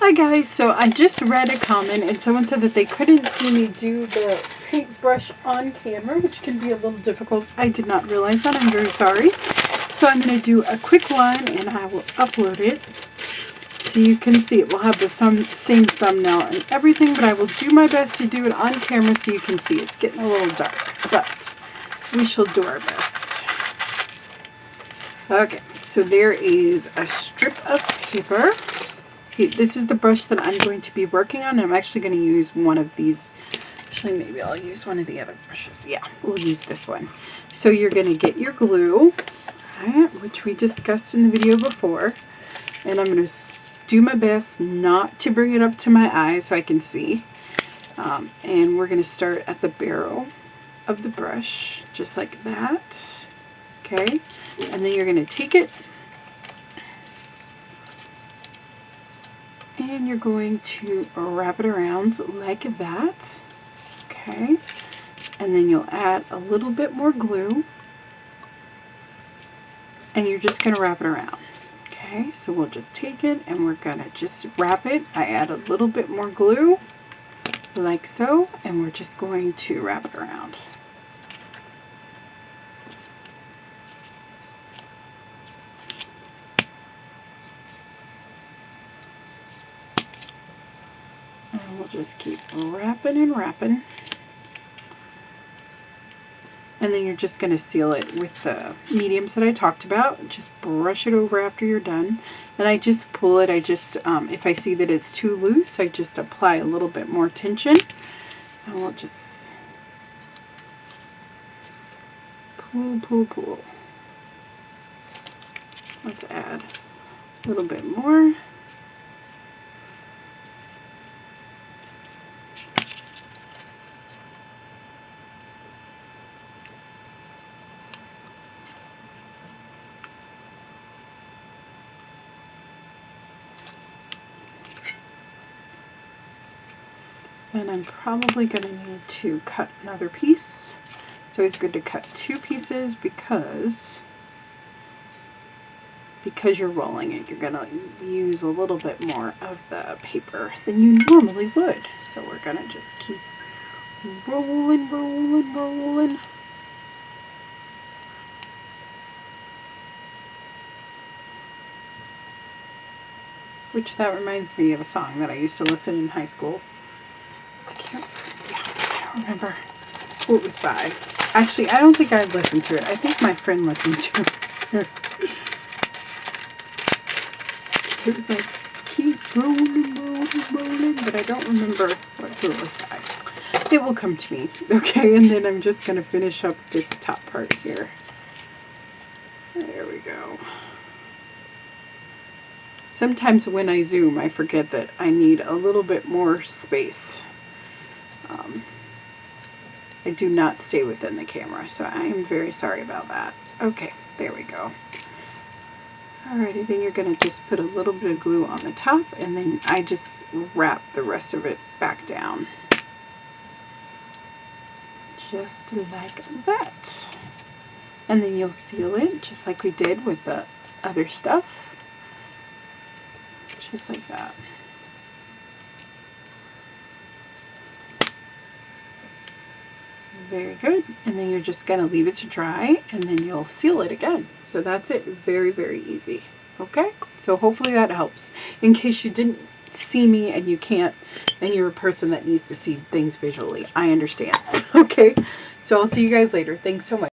Hi guys, so I just read a comment and someone said that they couldn't see me do the paintbrush on camera, which can be a little difficult. I did not realize that. I'm very sorry. So I'm going to do a quick one and I will upload it so you can see it. We'll have the same thumbnail and everything, but I will do my best to do it on camera so you can see. It's getting a little dark, but we shall do our best. Okay, so there is a strip of paper. This is the brush that I'm going to be working on. I'm actually going to use one of these. Actually, maybe I'll use one of the other brushes. Yeah, we'll use this one. So you're going to get your glue, right, which we discussed in the video before. And I'm going to do my best not to bring it up to my eyes so I can see. And we're going to start at the barrel of the brush, just like that. Okay, and then you're going to take it and you're going to wrap it around like that. Okay, and then you'll add a little bit more glue and you're just going to wrap it around. Okay, so we'll just take it and we're going to just wrap it. I add a little bit more glue like so, and we're just going to wrap it around. And we'll just keep wrapping and wrapping. And then you're just going to seal it with the mediums that I talked about. Just brush it over after you're done. And I just pull it. I just, if I see that it's too loose, I just apply a little bit more tension. And we'll just pull, pull, pull. Let's add a little bit more. And I'm probably going to need to cut another piece. It's always good to cut two pieces because you're rolling it. You're going to use a little bit more of the paper than you normally would. So we're going to just keep rolling, rolling, rolling. Which that reminds me of a song that I used to listen in high school. I don't remember who it was by. Actually, I don't think I listened to it. I think my friend listened to it. It was like, keep rolling, rolling, rolling, but I don't remember who it was by. It will come to me. Okay, and then I'm just going to finish up this top part here. There we go. Sometimes when I zoom, I forget that I need a little bit more space. I do not stay within the camera, so I am very sorry about that. Okay, there we go. Alrighty, then you're going to just put a little bit of glue on the top, and then I just wrap the rest of it back down. Just like that. And then you'll seal it, just like we did with the other stuff. Just like that. Very good. And then you're just going to leave it to dry and then you'll seal it again. So that's it. Very, very easy. Okay. So hopefully that helps. In case you didn't see me and you can't, and you're a person that needs to see things visually, I understand. Okay. So I'll see you guys later. Thanks so much.